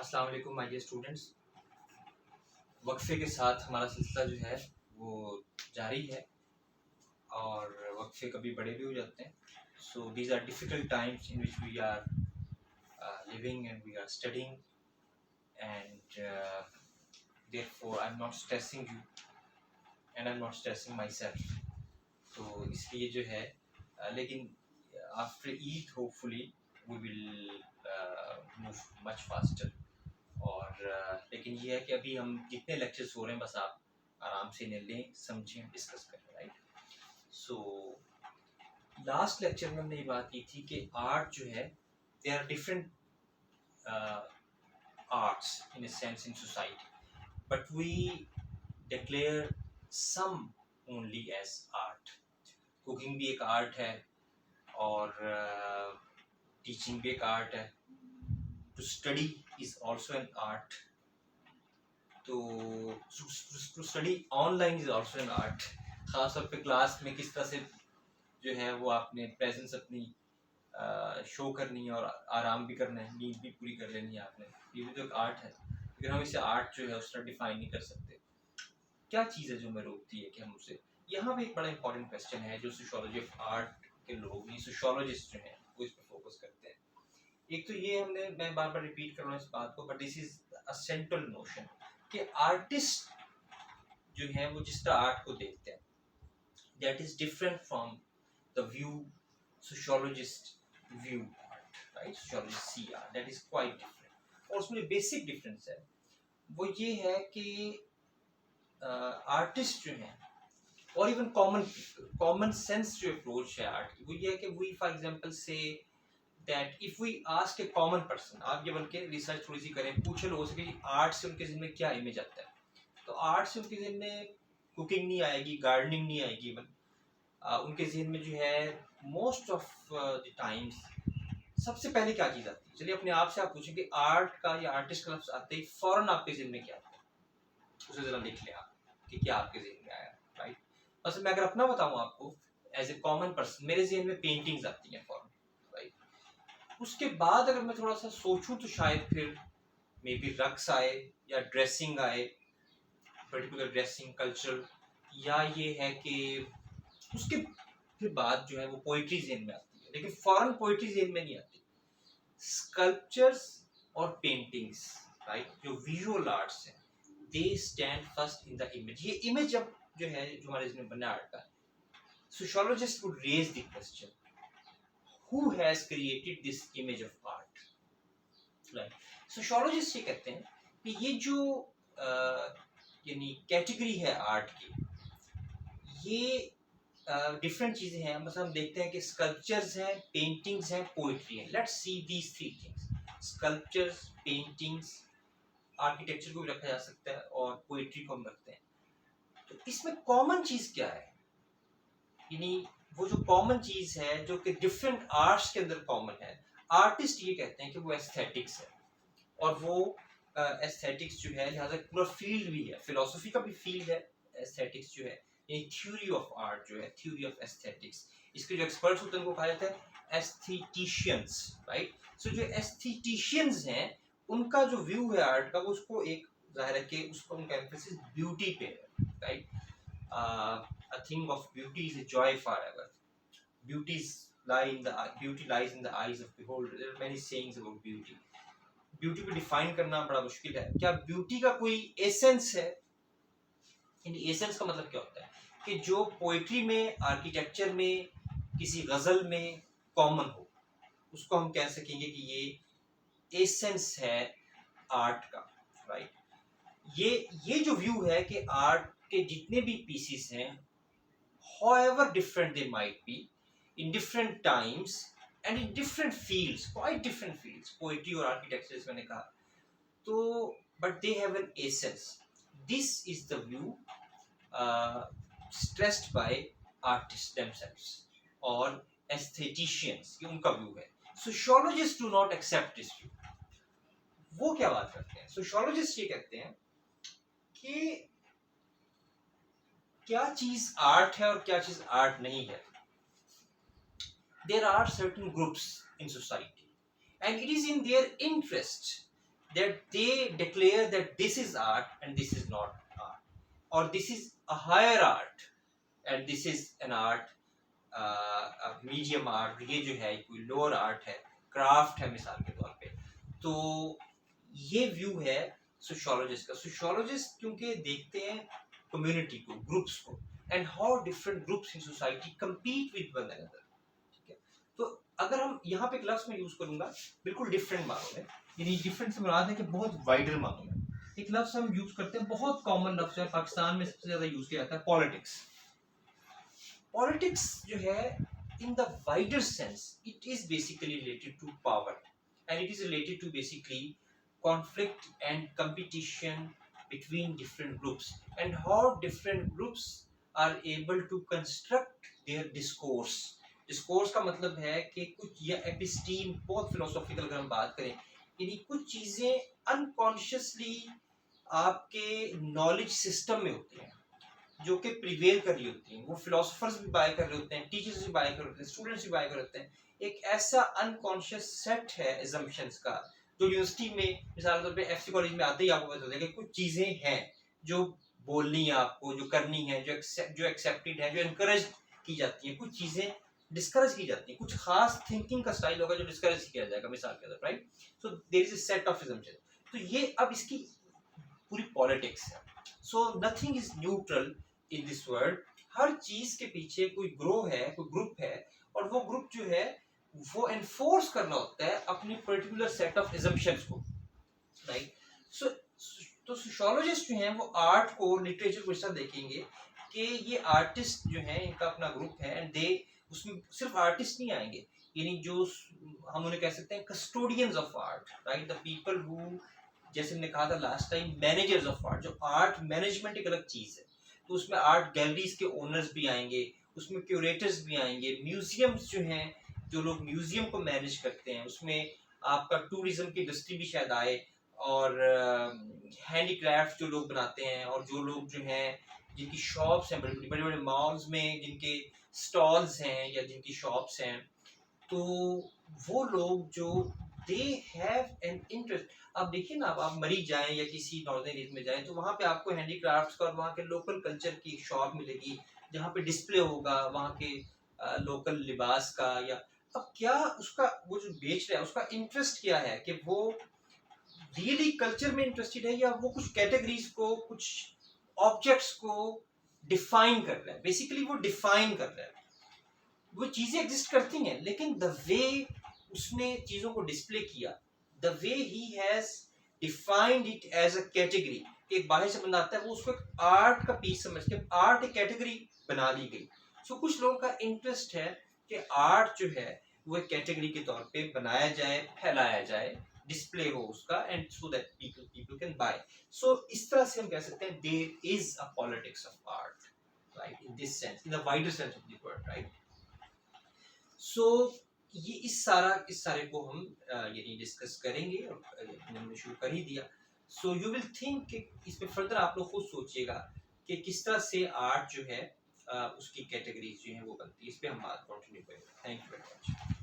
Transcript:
अस्सलाम वालेकुम my dear students. वक्फे के साथ हमारा सिलसिला जो है वो जारी है और वक्फे कभी बड़े भी हो जाते हैं। So these are difficult times in which we are living and we are studying and therefore I am not stressing you and I am not stressing myself. तो इसलिए जो है लेकिन after Eid hopefully we will move much faster. और लेकिन ये है कि अभी हम जितने लेक्चर्स हो रहे हैं बस आप आराम से इन्हें लें, समझें, डिस्कस करें, राइट। सो लास्ट लेक्चर में हमने ये बात की थी कि आर्ट जो है they are different arts in a sense in society, but we declare some only as art. Cooking भी एक आर्ट है और टीचिंग भी एक आर्ट है। To study is also an art. तो to study online is also an art. ख़ास तौर पे क्लास में किस तरह से जो है वो आपने प्रेजेंस अपनी शो करनी है और आराम भी करना है, नींद भी पूरी कर लेनी है आपने, ये भी तो एक आर्ट है। लेकिन हम इसे आर्ट जो है उस तरह डिफाइन नहीं कर सकते। क्या चीज़ है जो हमें रोकती है कि हम उसे, यहाँ भी एक बड़ा इंपॉर्टेंट क्वेश्चन है जो सोशियोलॉजी ऑफ आर्ट के लोग, ये सोशियोलॉजिस्ट जो हैं वो इस पर फोकस करते हैं। एक तो ये मैं बार बार रिपीट कर रहा हूँ इस बात को, but this is a central notion कि आर्टिस्ट जो है वो जिस तरह आर्ट को देखते हैं that is different from the view sociologist view art, right. Sociologist see art, that is quite different. और उसमें बेसिक डिफरेंस है वो ये है कि आर्टिस्ट जो है और इवन कॉमन सेंस जो अप्रोच है आर्ट की वो ये है कि we for example say that if we ask a common person, आप ये बल्कि रिसर्च थोड़ी सी करें, पूछे लोगों से कि आर्ट से उनके ज़हन में क्या इमेज आता है, तो आर्ट से उनके ज़हन में कुकिंग नहीं आएगी, गार्डनिंग नहीं आएगी। इवन उनके ज़हन में जो है मोस्ट ऑफ द टाइम्स सबसे पहले क्या चीज़ आती है। चलिए अपने आप से आप पूछें कि आर्ट का या आर्टिस्ट का लफ्ज़ आते ही फ़ौरन आपके ज़हन में क्या आता है, उसे ज़रा लिख लें आप कि क्या आपके ज़हन में आया, राइट। बस मैं अगर अपना बताऊँ आपको एज ए कॉमन पर्सन, मेरे ज़हन में पेंटिंग्स आती हैं फ़ौरन, राइट। उसके बाद अगर मैं थोड़ा सा सोचूं तो शायद फिर मे बी रक्स आए या ड्रेसिंग आए, पर्टिकुलर ड्रेसिंग कल्चर, या ये है कि उसके फिर बाद जो है वो पोइट्री ज़हन में आती है, लेकिन फॉरेन पोइट्री ज़हन में नहीं आती। स्कल्पचर्स और पेंटिंग्स, राइट, जो विजुअल आर्ट्स हैं, they stand first in the image. ये इमेज जब जो है जो हमारे इसमें बना आर्ट का, sociologist would raise the question who has created this image of art, right? Sociologist ये कहते हैं कि ये जो यानी कैटेगरी है आर्ट की, ये डिफरेंट चीज़ें हैं। मतलब हम देखते हैं कि स्कल्पचर्स हैं, पेंटिंग्स हैं, पोइट्री है। Let's see these three things, sculptures, paintings, architecture को भी रखा जा सकता है और पोइट्री को हम रखते हैं। तो इसमें कॉमन चीज़ क्या है, यानी वो जो कॉमन चीज़ है जो कि डिफरेंट आर्ट्स के अंदर कॉमन है, आर्टिस्ट ये कहते हैं कि वो एस्थेटिक्स है। और वो एस्थेटिक्स जो है लिहाजा पूरा फील्ड भी है, फिलोसफी का भी फील्ड है एस्थेटिक्स जो है, ये थ्योरी ऑफ आर्ट जो है, थ्योरी ऑफ एस्थेटिक्स। इसके जो एक्सपर्ट्स होते हैं उनको कहा जाता है एस्थेटिशियंस, राइट। सो जो एस्थेटिशियंस हैं उनका जो व्यू है आर्ट का, वो उसको एक जाहिर है कि उसको उनका एम्फेसिस ब्यूटी पे है, right. A thing of beauty is a joy forever. Beauty lies in the eyes of beholder. There are many sayings about beauty. Beauty को डिफाइन करना बड़ा मुश्किल है। क्या ब्यूटी का कोई एसेंस है? इन एसेंस का मतलब क्या होता है कि जो पोइट्री में, आर्किटेक्चर में, किसी गजल में कॉमन हो, उसको हम कह सकेंगे कि ये एसेंस है आर्ट का, राइट। ये जो व्यू है कि आर्ट के जितने भी पीसेस हैं, however different they might be, in different times and in different fields, quite different fields, poetry और architecture मैंने कहा, तो but they have an essence. This is the view stressed by artists themselves or aestheticians, ये उनका view है। Sociologists do not accept this view. वो क्या बात करते हैं? Sociologists ये कहते हैं कि क्या चीज आर्ट है और क्या चीज आर्ट नहीं है। There are certain groups in society and it is in their interest that they declare that this is art and this is not art, or this is a higher art and this is an art, medium art, ये जो है कोई lower art है, craft है मिसाल के तौर पे। तो ये व्यू है सोशियोलॉजिस्ट का। सोशियोलॉजिस्ट क्योंकि देखते हैं कम्युनिटी को, ग्रुप्स को, and how different groups in society compete with one another. ठीक है, तो अगर हम यहाँ पे एक लफ्ज में यूज करूंगा बिल्कुल डिफरेंट मानों में, यानी डिफरेंट से मुराद है कि बहुत वाइडर मानों में। एक लफ्ज हम यूज करते हैं, बहुत कॉमन लफ्ज है, पाकिस्तान में सबसे ज्यादा यूज किया जाता है, पॉलिटिक्स। पॉलिटिक्स जो है in the wider sense it is basically related to power, and it is related to basically conflict and competition between different groups, and how different groups are able to construct their discourse। Discourse का मतलब है कि कुछ, या एपिस्टीम, बहुत philosophical अगर हम बात करें, यानी कुछ चीजें अनकॉन्शियसली आपके नॉलेज सिस्टम में होती हैं जो कि प्रिवेल कर रही होती हैं। वो फिलोसोफर्स भी बाय कर रहे होते हैं, टीचर्स भी बाय कर रहे होते हैं, स्टूडेंट्स भी बाय कर रहे होते हैं। एक ऐसा अनकॉन्शियस सेट है एजम्पशंस का, जो यूनिवर्सिटी में मिसाल के तौर पे एफसी कॉलेज में आते ही आपको पता चलेगा कि कुछ चीजें हैं जो बोलनी है आपको, जो करनी है, जो एक्सेप्टेड है, जो इनकरेज की जाती है, कुछ चीजें डिस्करेज की जाती है, कुछ खास थिंकिंग का स्टाइल होगा जो डिस्करेज किया जाएगा मिसाल के तौर पर, right. So there is a set of assumptions. तो ये अब इसकी पूरी पॉलिटिक्स है। So nothing is neutral in this world. हर चीज के पीछे कोई ग्रो है, कोई ग्रुप है, और वो ग्रुप जो है वो एनफोर्स करना होता है अपनी पर्टिकुलर सेट ऑफ एजम्पशंस को, राइट। सो तो सोशियोलॉजिस्ट जो हैं वो आर्ट को, लिटरेचर को इस तरह देखेंगे कि ये आर्टिस्ट जो हैं इनका अपना ग्रुप है, एंड दे, उसमें सिर्फ आर्टिस्ट नहीं आएंगे, यानी जो हम उन्हें कह सकते हैं custodians of art, right, the people who, जैसे हमने कहा था last time, managers of art. जो आर्ट मैनेजमेंट एक अलग चीज है, तो उसमें आर्ट गैलरीज के ओनर्स भी आएंगे, उसमें क्यूरेटर्स भी आएंगे, म्यूजियम्स जो हैं, जो लोग म्यूजियम को मैनेज करते हैं, उसमें आपका टूरिज्म की इंडस्ट्री भी शायद आए, और हैंडीक्राफ्ट जो लोग बनाते हैं, और जो लोग जो हैं जिनकी शॉप्स हैं, बड़े बड़े बड़े मॉल्स में जिनके स्टॉल्स हैं या जिनकी शॉप्स हैं, तो वो लोग जो दे हैव एन इंटरेस्ट। आप देखिए ना, आप मरीज जाएं या किसी नॉर्दर्न एरिया में जाएं, तो वहाँ पे आपको हैंडीक्राफ्ट्स का और वहाँ के लोकल कल्चर की एक शॉप मिलेगी जहाँ पे डिस्प्ले होगा वहाँ के लोकल लिबास का, या अब क्या उसका, वो जो बेच रहा है उसका इंटरेस्ट क्या है, कि वो रियली कल्चर में इंटरेस्टेड है, या वो कुछ कैटेगरीज को, कुछ ऑब्जेक्ट्स को डिफाइन कर रहा है। बेसिकली वो डिफाइन कर रहा है। वो चीजें एग्जिस्ट करती हैं, लेकिन द वे उसने चीजों को डिस्प्ले किया, the way he has defined it as a category. एक बाहर से बंदा आता है, वो उसको एक आर्ट का पीस समझ के आर्ट एक कैटेगरी बना ली गई। सो कुछ लोगों का इंटरेस्ट है कि आर्ट जो है वो एक कैटेगरी के तौर पे बनाया जाए, फैलाया जाए, डिस्प्ले हो उसका, and so that people can buy. So इस तरह से हम कह सकते हैं there is a politics of art, right, in this sense, in the wider sense of the word, right. So ये इस सारे को हम यानी डिस्कस करेंगे, और हमने शुरू कर ही दिया। सो यू विल थिंक कि इसमें फर्दर आप लोग खुद सोचिएगा कि किस तरह से आर्ट जो है उसकी कैटेगरीज जो है वो बनती है। इस पे हम बात कंटिन्यू करेंगे। Thank you very much.